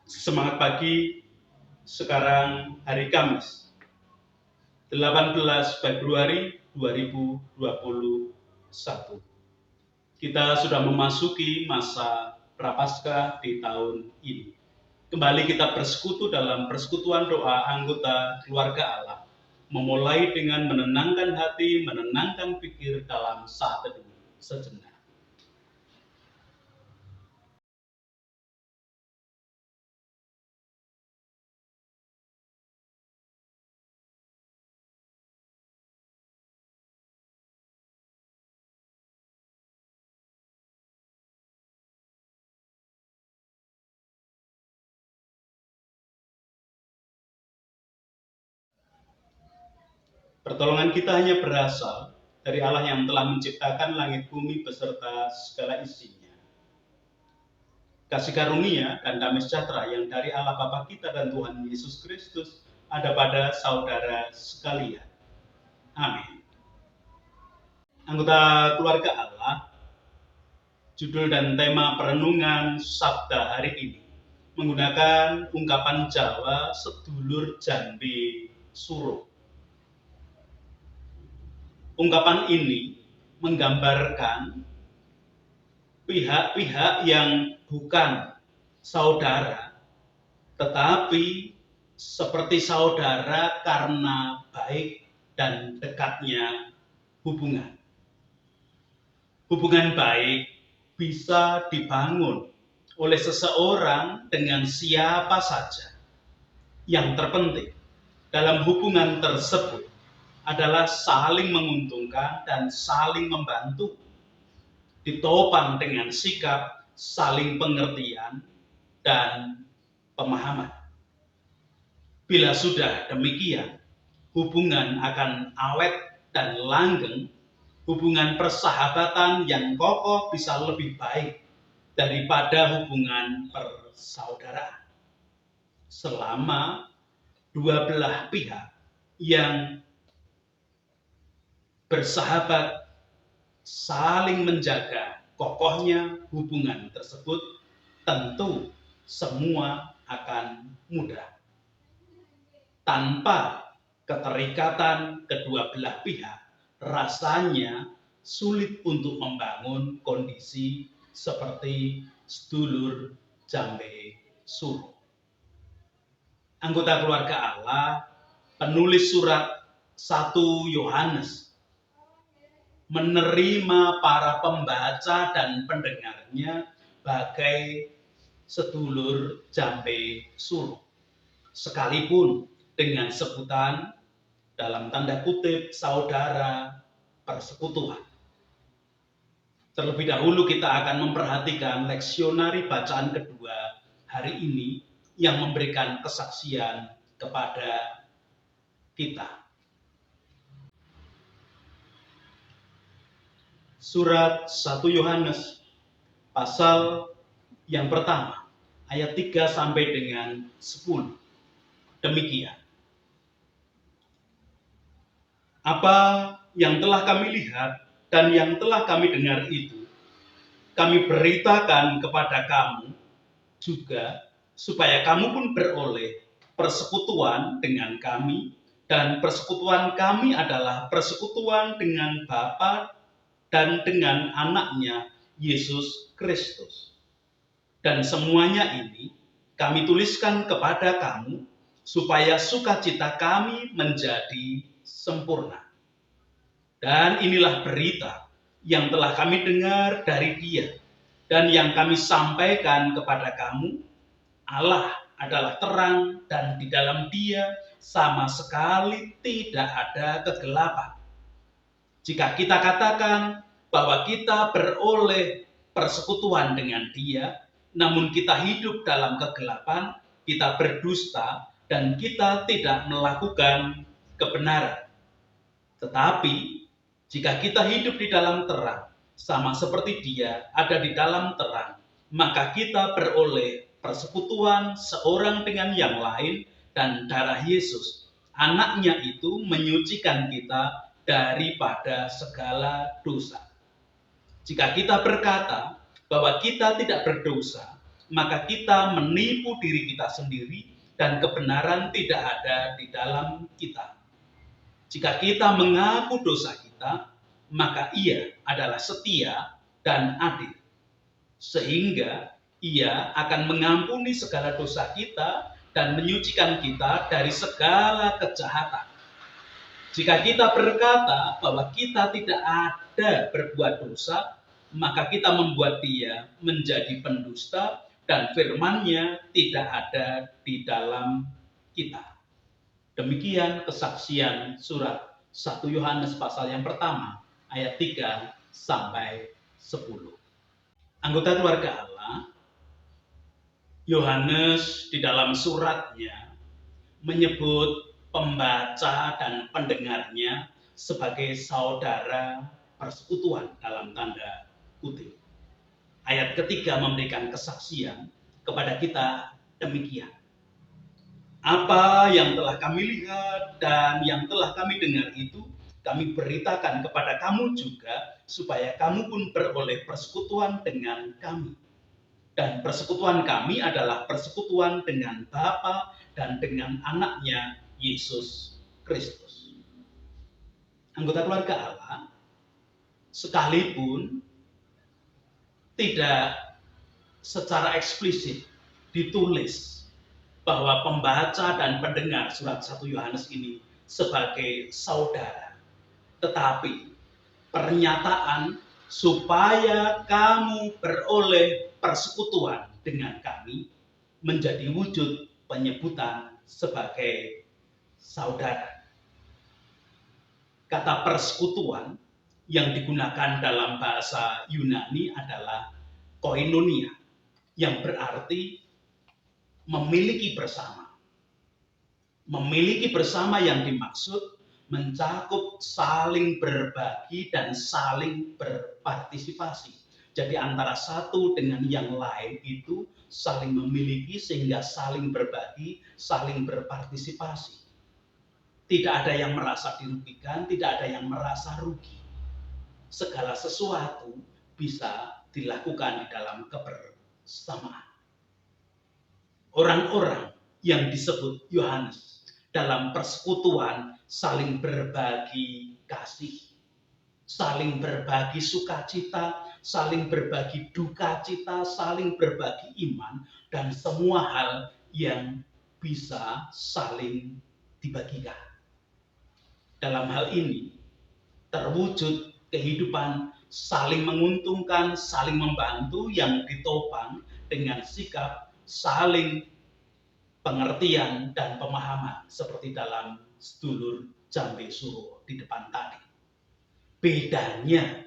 Semangat pagi, sekarang hari Kamis, 18 Februari 2021. Kita sudah memasuki masa Prapaskah di tahun ini. Kembali kita bersekutu dalam persekutuan doa anggota keluarga Allah, memulai dengan menenangkan hati, menenangkan pikir dalam saat teduh sejenak. Pertolongan kita hanya berasal dari Allah yang telah menciptakan langit bumi beserta segala isinya. Kasih karunia dan damai sejahtera yang dari Allah Bapa kita dan Tuhan Yesus Kristus ada pada saudara sekalian. Amin. Anggota keluarga Allah, judul dan tema perenungan Sabda hari ini menggunakan ungkapan Jawa sedulur jambe suruh. Ungkapan ini menggambarkan pihak-pihak yang bukan saudara, tetapi seperti saudara karena baik dan dekatnya hubungan. Hubungan baik bisa dibangun oleh seseorang dengan siapa saja. Yang terpenting dalam hubungan tersebut adalah saling menguntungkan dan saling membantu, ditopang dengan sikap saling pengertian dan pemahaman. Bila sudah demikian, hubungan akan awet dan langgeng. Hubungan persahabatan yang kokoh bisa lebih baik daripada hubungan persaudaraan. Selama dua belah pihak yang bersahabat saling menjaga kokohnya hubungan tersebut, tentu semua akan mudah. Tanpa keterikatan kedua belah pihak, rasanya sulit untuk membangun kondisi seperti sedulur jambe suruh. Anggota keluarga Allah, penulis surat 1 Yohanes menerima para pembaca dan pendengarnya bagai sedulur jambe suruh, sekalipun dengan sebutan dalam tanda kutip saudara persekutuan. Terlebih dahulu kita akan memperhatikan leksionari bacaan kedua hari ini yang memberikan kesaksian kepada kita. Surat 1 Yohanes pasal yang pertama ayat 3 sampai dengan 10. Demikian. Apa yang telah kami lihat dan yang telah kami dengar itu, kami beritakan kepada kamu juga, supaya kamu pun beroleh persekutuan dengan kami, dan persekutuan kami adalah persekutuan dengan Bapa dan dengan anaknya Yesus Kristus. Dan semuanya ini kami tuliskan kepada kamu, supaya sukacita kami menjadi sempurna. Dan inilah berita yang telah kami dengar dari Dia dan yang kami sampaikan kepada kamu. Allah adalah terang dan di dalam Dia sama sekali tidak ada kegelapan. Jika kita katakan bahwa kita beroleh persekutuan dengan Dia, namun kita hidup dalam kegelapan, kita berdusta dan kita tidak melakukan kebenaran. Tetapi jika kita hidup di dalam terang, sama seperti Dia ada di dalam terang, maka kita beroleh persekutuan seorang dengan yang lain, dan darah Yesus, anaknya itu, menyucikan kita daripada segala dosa. Jika kita berkata bahwa kita tidak berdosa, maka kita menipu diri kita sendiri dan kebenaran tidak ada di dalam kita. Jika kita mengaku dosa kita, maka Ia adalah setia dan adil, sehingga Ia akan mengampuni segala dosa kita dan menyucikan kita dari segala kejahatan. Jika kita berkata bahwa kita tidak ada berbuat dosa, maka kita membuat Dia menjadi pendusta dan firman-Nya tidak ada di dalam kita. Demikian kesaksian surat 1 Yohanes pasal yang pertama, ayat 3 sampai 10. Anggota keluarga Allah, Yohanes di dalam suratnya menyebut pembaca dan pendengarnya sebagai saudara persekutuan dalam tanda kutip. Ayat ketiga memberikan kesaksian kepada kita demikian. Apa yang telah kami lihat dan yang telah kami dengar itu kami beritakan kepada kamu juga, supaya kamu pun beroleh persekutuan dengan kami. Dan persekutuan kami adalah persekutuan dengan Bapa dan dengan anaknya Yesus Kristus. Anggota keluarga Allah, sekalipun tidak secara eksplisit ditulis bahwa pembaca dan pendengar surat 1 Yohanes ini sebagai saudara, tetapi pernyataan supaya kamu beroleh persekutuan dengan kami menjadi wujud penyebutan sebagai saudara. Kata persekutuan yang digunakan dalam bahasa Yunani adalah koinonia, yang berarti memiliki bersama. Memiliki bersama yang dimaksud mencakup saling berbagi dan saling berpartisipasi. Jadi antara satu dengan yang lain itu saling memiliki sehingga saling berbagi, saling berpartisipasi. Tidak ada yang merasa dirugikan, tidak ada yang merasa rugi. Segala sesuatu bisa dilakukan di dalam kebersamaan. Orang-orang yang disebut Yohanes dalam persekutuan saling berbagi kasih, saling berbagi sukacita, saling berbagi duka cita, saling berbagi iman, dan semua hal yang bisa saling dibagikan. Dalam hal ini terwujud kehidupan saling menguntungkan, saling membantu yang ditopang dengan sikap saling pengertian dan pemahaman seperti dalam sedulur Jambe Suro di depan tadi. Bedanya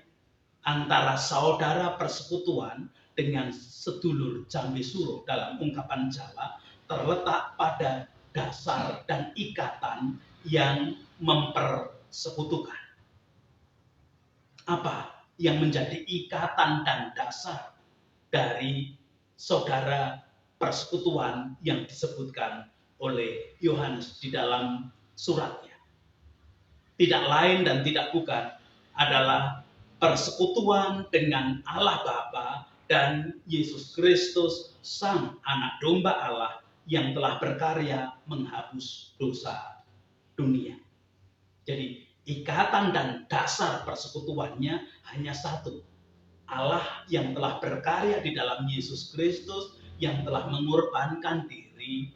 antara saudara persekutuan dengan sedulur Jambe Suro dalam ungkapan Jawa terletak pada dasar dan ikatan yang mempersekutukan. Apa yang menjadi ikatan dan dasar dari saudara persekutuan yang disebutkan oleh Yohanes di dalam suratnya? Tidak lain dan tidak bukan adalah persekutuan dengan Allah Bapa dan Yesus Kristus, Sang Anak Domba Allah yang telah berkarya menghapus dosa dunia. Jadi ikatan dan dasar persekutuannya hanya satu. Allah yang telah berkarya di dalam Yesus Kristus, yang telah mengorbankan diri,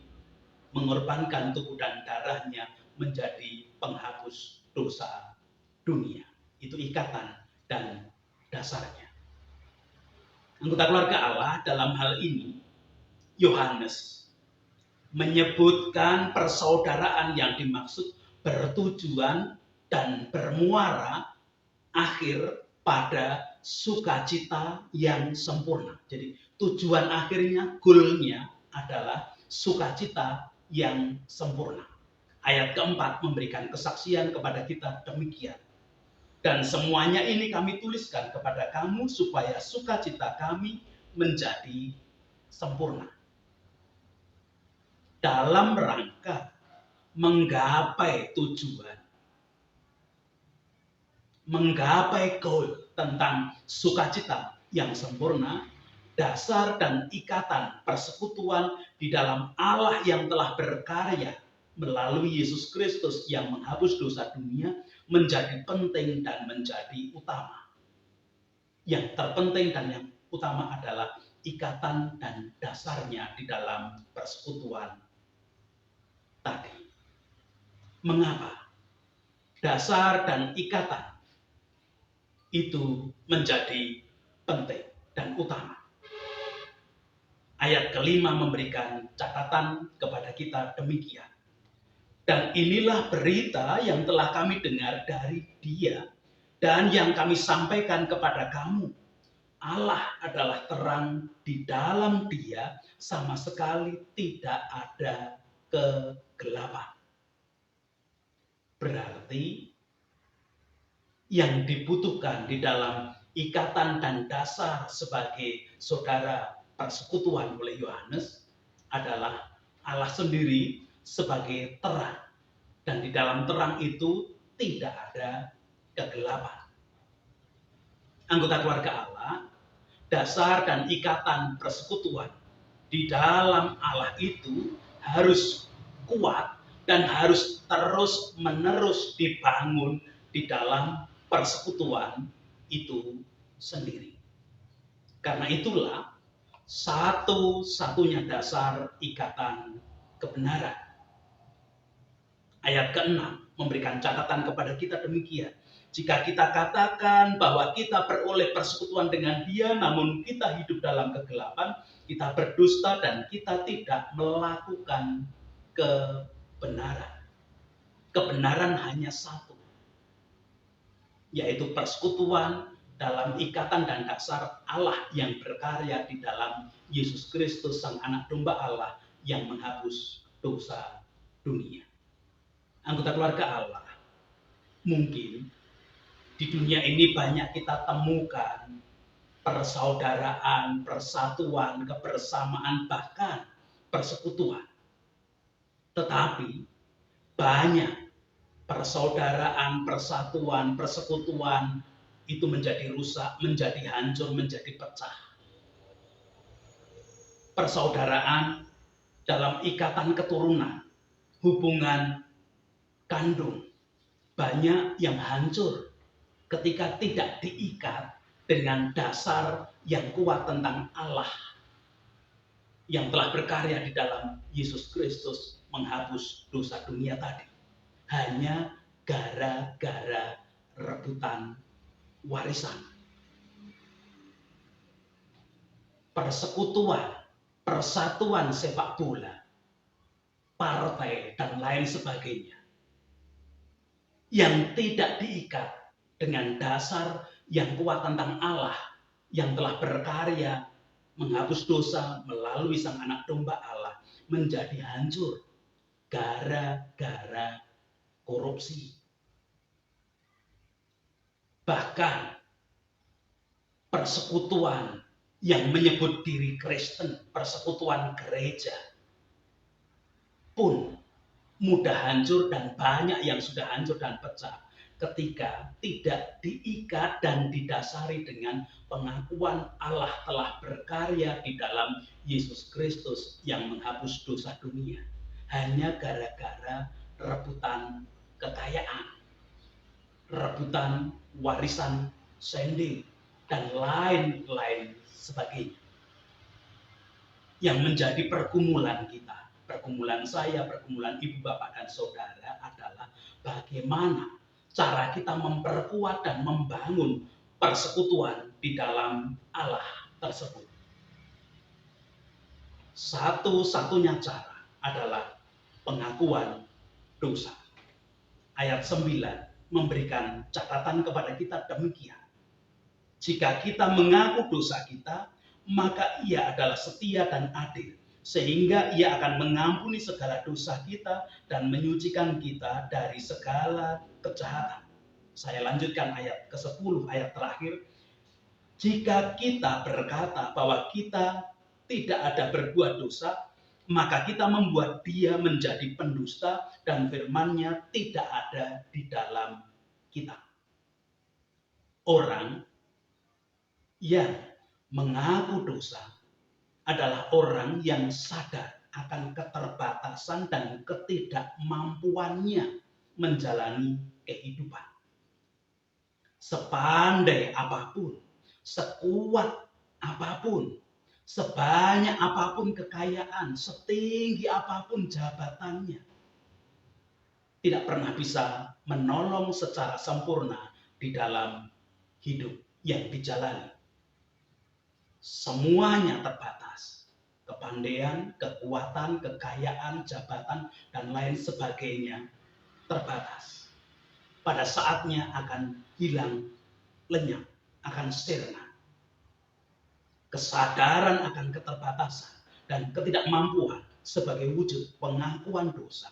mengorbankan tubuh dan darahnya menjadi penghapus dosa dunia. Itu ikatan dan dasarnya. Anggota keluarga Allah, dalam hal ini Yohanes menyebutkan persaudaraan yang dimaksud bertujuan dan bermuara akhir pada sukacita yang sempurna. Jadi tujuan akhirnya, goalnya adalah sukacita yang sempurna. Ayat keempat memberikan kesaksian kepada kita demikian. Dan semuanya ini kami tuliskan kepada kamu supaya sukacita kami menjadi sempurna. Dalam rangka menggapai tujuan, menggapai goal tentang sukacita yang sempurna, dasar dan ikatan persekutuan di dalam Allah yang telah berkarya melalui Yesus Kristus yang menghapus dosa dunia menjadi penting dan menjadi utama. Yang terpenting dan yang utama adalah ikatan dan dasarnya di dalam persekutuan tadi. Mengapa? Dasar dan ikatan itu menjadi penting dan utama. Ayat kelima memberikan catatan kepada kita demikian. Dan inilah berita yang telah kami dengar dari Dia dan yang kami sampaikan kepada kamu. Allah adalah terang, di dalam Dia sama sekali tidak ada kegelapan. Berarti yang dibutuhkan di dalam ikatan dan dasar sebagai saudara persekutuan oleh Yohanes adalah Allah sendiri sebagai terang. Dan di dalam terang itu tidak ada kegelapan. Anggota keluarga Allah, dasar dan ikatan persekutuan di dalam Allah itu harus kuat dan harus terus-menerus dibangun di dalam persekutuan itu sendiri. Karena itulah satu-satunya dasar ikatan kebenaran. Ayat ke-6 memberikan catatan kepada kita demikian. Jika kita katakan bahwa kita beroleh persekutuan dengan Dia, namun kita hidup dalam kegelapan, kita berdusta dan kita tidak melakukan kebenaran. Kebenaran hanya satu, yaitu persekutuan dalam ikatan dan dasar Allah yang berkarya di dalam Yesus Kristus, Sang Anak Domba Allah yang menghapus dosa dunia. Anggota keluarga Allah, mungkin di dunia ini banyak kita temukan persaudaraan, persatuan, kebersamaan, bahkan persekutuan. Tetapi banyak persaudaraan, persatuan, persekutuan itu menjadi rusak, menjadi hancur, menjadi pecah. Persaudaraan dalam ikatan keturunan, hubungan kandung, banyak yang hancur ketika tidak diikat dengan dasar yang kuat tentang Allah yang telah berkarya di dalam Yesus Kristus menghapus dosa dunia tadi. Hanya gara-gara rebutan warisan. Persekutuan, persatuan sepak bola, partai, dan lain sebagainya yang tidak diikat dengan dasar yang kuat tentang Allah yang telah berkarya menghapus dosa melalui Sang Anak Domba Allah menjadi hancur gara-gara korupsi. Bahkan persekutuan yang menyebut diri Kristen, persekutuan gereja pun mudah hancur dan banyak yang sudah hancur dan pecah ketika tidak diikat dan didasari dengan pengakuan Allah telah berkarya di dalam Yesus Kristus yang menghapus dosa dunia. Hanya gara-gara rebutan kekayaan, rebutan warisan sendiri, dan lain-lain sebagainya. Yang menjadi pergumulan kita, pergumulan saya, pergumulan ibu, bapak, dan saudara adalah bagaimana cara kita memperkuat dan membangun persekutuan di dalam Allah tersebut. Satu-satunya cara adalah pengakuan dosa. Ayat 9 memberikan catatan kepada kita demikian. Jika kita mengaku dosa kita, maka Ia adalah setia dan adil, sehingga Ia akan mengampuni segala dosa kita dan menyucikan kita dari segala kejahatan. Saya lanjutkan ayat ke-10, ayat terakhir. Jika kita berkata bahwa kita tidak ada berbuat dosa, maka kita membuat Dia menjadi pendusta dan firman-Nya tidak ada di dalam kita. Orang yang mengaku dosa adalah orang yang sadar akan keterbatasan dan ketidakmampuannya menjalani kehidupan. Sepandai apapun, sekuat apapun, sebanyak apapun kekayaan, setinggi apapun jabatannya, tidak pernah bisa menolong secara sempurna di dalam hidup yang dijalani. Semuanya terbatas. Kepandaian, kekuatan, kekayaan, jabatan, dan lain sebagainya terbatas. Pada saatnya akan hilang, lenyap, akan sirna. Kesadaran akan keterbatasan dan ketidakmampuan sebagai wujud pengakuan dosa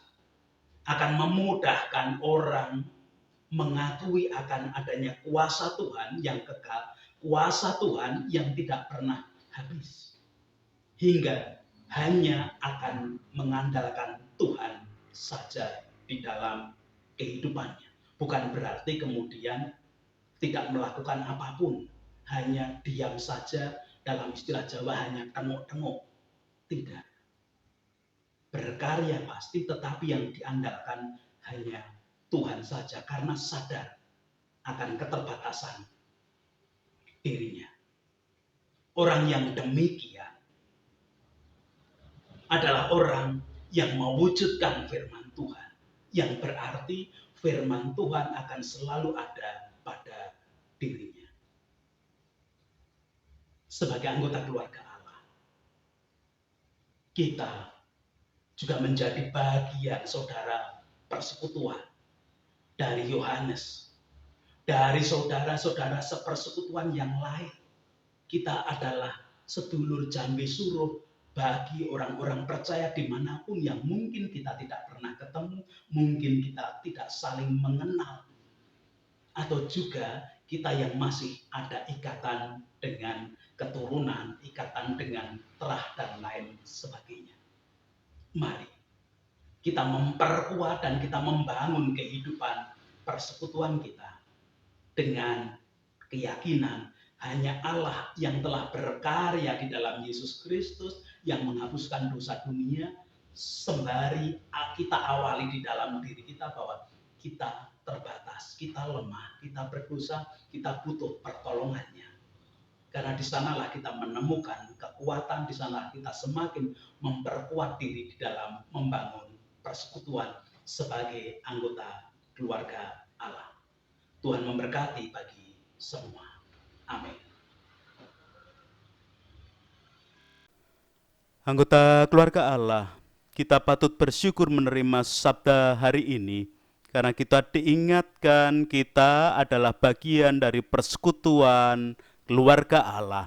akan memudahkan orang mengakui akan adanya kuasa Tuhan yang kekal, kuasa Tuhan yang tidak pernah habis, hingga hanya akan mengandalkan Tuhan saja di dalam kehidupannya. Bukan berarti kemudian tidak melakukan apapun, hanya diam saja, dalam istilah Jawa hanya tengok-tengok. Tidak. Berkarya pasti, tetapi yang diandalkan hanya Tuhan saja karena sadar akan keterbatasan dirinya. Orang yang demikian adalah orang yang mewujudkan firman Tuhan, yang berarti firman Tuhan akan selalu ada pada dirinya. Sebagai anggota keluarga Allah, kita juga menjadi bagian saudara persekutuan dari Yohanes, dari saudara-saudara sepersekutuan yang lain. Kita adalah sedulur jambe suruh bagi orang-orang percaya dimanapun yang mungkin kita tidak pernah ketemu, mungkin kita tidak saling mengenal, atau juga kita yang masih ada ikatan dengan keturunan, ikatan dengan terah dan lain sebagainya. Mari kita memperkuat dan kita membangun kehidupan persekutuan kita dengan keyakinan hanya Allah yang telah berkarya di dalam Yesus Kristus yang menghapuskan dosa dunia, sembari kita awali di dalam diri kita bahwa kita terbatas, kita lemah, kita berdosa, kita butuh pertolongannya. Karena di sanalah kita menemukan kekuatan, di sanalah kita semakin memperkuat diri di dalam membangun persekutuan sebagai anggota keluarga Allah. Tuhan memberkati bagi semua. Amin. Anggota keluarga Allah, kita patut bersyukur menerima sabda hari ini karena kita diingatkan kita adalah bagian dari persekutuan keluarga Allah.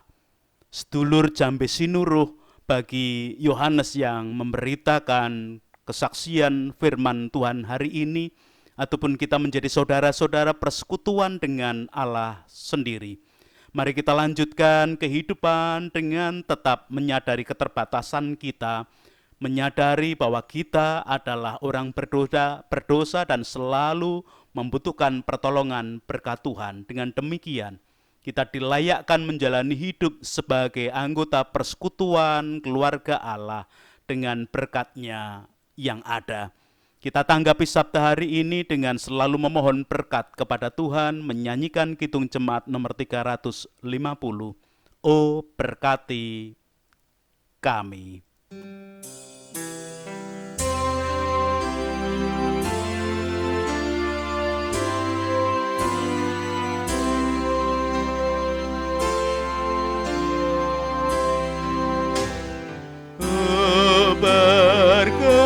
Sedulur jambe sinuruh bagi Yohanes yang memberitakan kesaksian firman Tuhan hari ini, ataupun kita menjadi saudara-saudara persekutuan dengan Allah sendiri. Mari kita lanjutkan kehidupan dengan tetap menyadari keterbatasan kita, menyadari bahwa kita adalah orang berdosa dan selalu membutuhkan pertolongan berkat Tuhan. Dengan demikian, kita dilayakkan menjalani hidup sebagai anggota persekutuan keluarga Allah dengan berkat-Nya yang ada. Kita tanggapi sabda hari ini dengan selalu memohon berkat kepada Tuhan, menyanyikan Kidung Jemaat nomor 350. Oh, berkati kami. Oh, berkati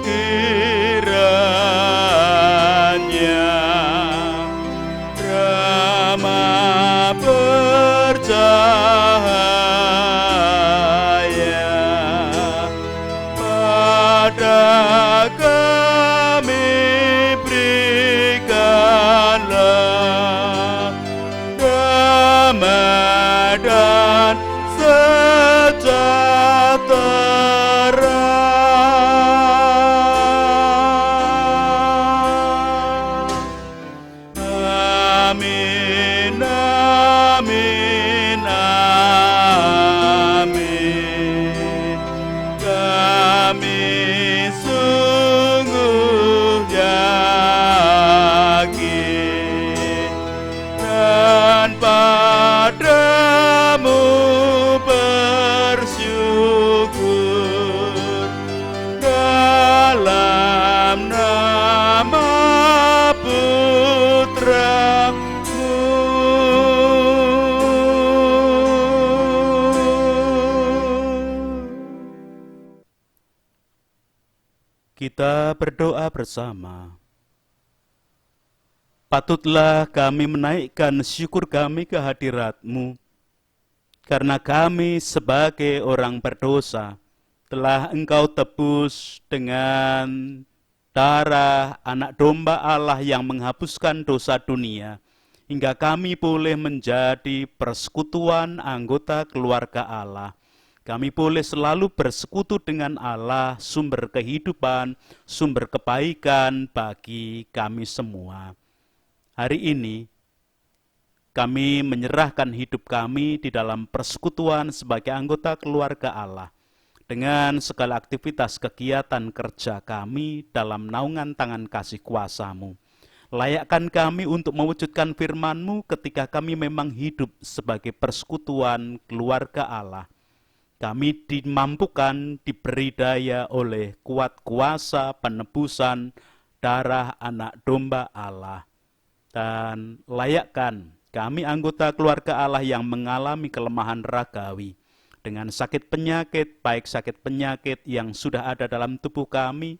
kiranya Rama bercahaya pada kami, berikanlah damai dan sejahtera. Amin, amin, amin. Kami sungguh yakin dan padamu bersyukur dalam nama Putramu. Kita berdoa bersama. Patutlah kami menaikkan syukur kami ke hadirat-Mu, karena kami sebagai orang berdosa telah Engkau tebus dengan darah anak domba Allah yang menghapuskan dosa dunia, hingga kami boleh menjadi persekutuan anggota keluarga Allah. Kami boleh selalu bersekutu dengan Allah, sumber kehidupan, sumber kebaikan bagi kami semua. Hari ini, kami menyerahkan hidup kami di dalam persekutuan sebagai anggota keluarga Allah, dengan segala aktivitas kegiatan kerja kami dalam naungan tangan kasih kuasa-Mu. Layakkan kami untuk mewujudkan firman-Mu ketika kami memang hidup sebagai persekutuan keluarga Allah. Kami dimampukan, diberi daya oleh kuat kuasa penebusan darah anak domba Allah. Dan layakkan kami anggota keluarga Allah yang mengalami kelemahan ragawi, dengan sakit penyakit, baik sakit penyakit yang sudah ada dalam tubuh kami,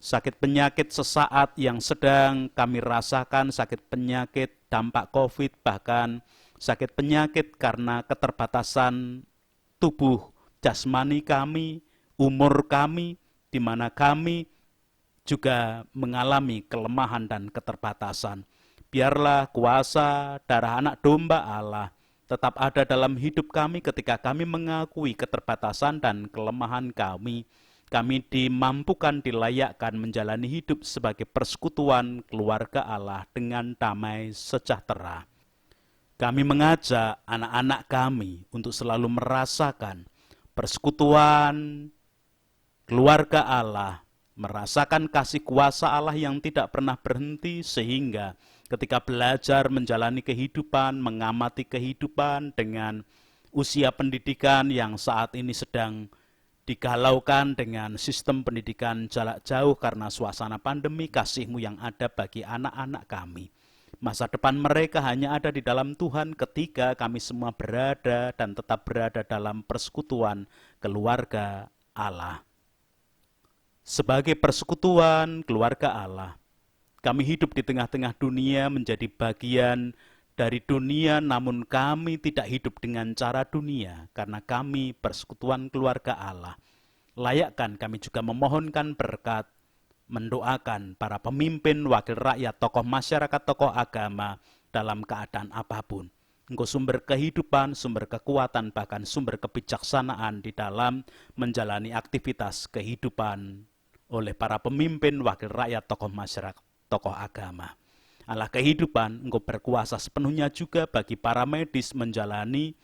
sakit penyakit sesaat yang sedang kami rasakan, sakit penyakit dampak COVID, bahkan sakit penyakit karena keterbatasan tubuh jasmani kami, umur kami, di mana kami juga mengalami kelemahan dan keterbatasan. Biarlah kuasa darah anak domba Allah tetap ada dalam hidup kami ketika kami mengakui keterbatasan dan kelemahan kami. Kami dimampukan, dilayakkan menjalani hidup sebagai persekutuan keluarga Allah dengan damai sejahtera. Kami mengajak anak-anak kami untuk selalu merasakan persekutuan keluarga Allah, merasakan kasih kuasa Allah yang tidak pernah berhenti, sehingga ketika belajar menjalani kehidupan, mengamati kehidupan dengan usia pendidikan yang saat ini sedang digalaukan dengan sistem pendidikan jarak jauh karena suasana pandemi, kasih-Mu yang ada bagi anak-anak kami. Masa depan mereka hanya ada di dalam Tuhan ketika kami semua berada dan tetap berada dalam persekutuan keluarga Allah. Sebagai persekutuan keluarga Allah, kami hidup di tengah-tengah dunia, menjadi bagian dari dunia, namun kami tidak hidup dengan cara dunia, karena kami persekutuan keluarga Allah. Layakkan kami juga memohonkan berkat, mendoakan para pemimpin, wakil rakyat, tokoh masyarakat, tokoh agama dalam keadaan apapun. Engkau sumber kehidupan, sumber kekuatan, bahkan sumber kebijaksanaan di dalam menjalani aktivitas kehidupan oleh para pemimpin, wakil rakyat, tokoh masyarakat, tokoh agama. Allah kehidupan, Engkau berkuasa sepenuhnya juga bagi para medis menjalani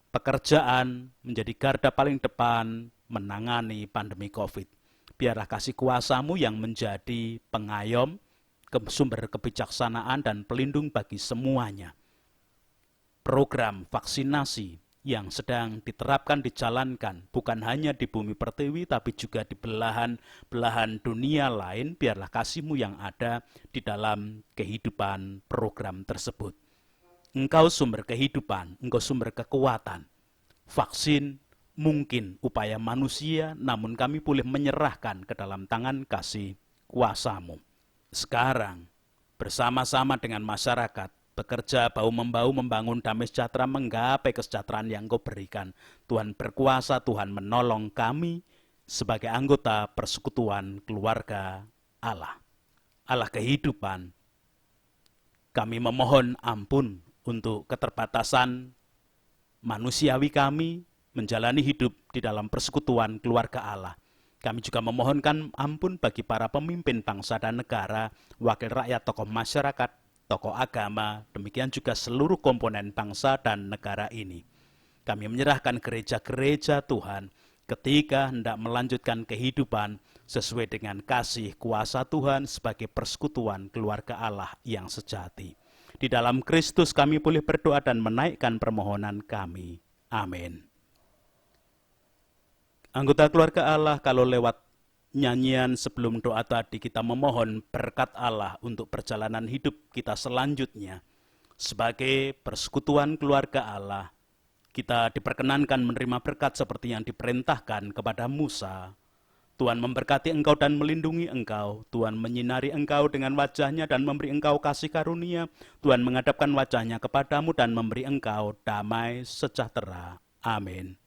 pekerjaan, menjadi garda paling depan menangani pandemi COVID. Biarlah kasih kuasa-Mu yang menjadi pengayom, sumber kebijaksanaan dan pelindung bagi semuanya. Program vaksinasi yang sedang diterapkan, dijalankan, bukan hanya di bumi pertiwi, tapi juga di belahan dunia lain, biarlah kasih-Mu yang ada di dalam kehidupan program tersebut. Engkau sumber kehidupan, Engkau sumber kekuatan. Vaksin mungkin upaya manusia, namun kami boleh menyerahkan ke dalam tangan kasih kuasa-Mu. Sekarang, bersama-sama dengan masyarakat, bekerja bahu-membahu membangun damai sejahtera, menggapai kesejahteraan yang Engkau berikan. Tuhan berkuasa, Tuhan menolong kami sebagai anggota persekutuan keluarga Allah. Allah kehidupan, kami memohon ampun untuk keterbatasan manusiawi kami menjalani hidup di dalam persekutuan keluarga Allah. Kami juga memohonkan ampun bagi para pemimpin bangsa dan negara, wakil rakyat, tokoh masyarakat, tokoh agama, demikian juga seluruh komponen bangsa dan negara ini. Kami menyerahkan gereja-gereja Tuhan ketika hendak melanjutkan kehidupan sesuai dengan kasih kuasa Tuhan sebagai persekutuan keluarga Allah yang sejati. Di dalam Kristus kami boleh berdoa dan menaikkan permohonan kami. Amin. Anggota keluarga Allah, kalau lewat nyanyian sebelum doa tadi kita memohon berkat Allah untuk perjalanan hidup kita selanjutnya. Sebagai persekutuan keluarga Allah, kita diperkenankan menerima berkat seperti yang diperintahkan kepada Musa. Tuhan memberkati engkau dan melindungi engkau. Tuhan menyinari engkau dengan wajahnya dan memberi engkau kasih karunia. Tuhan menghadapkan wajahnya kepadamu dan memberi engkau damai sejahtera. Amin.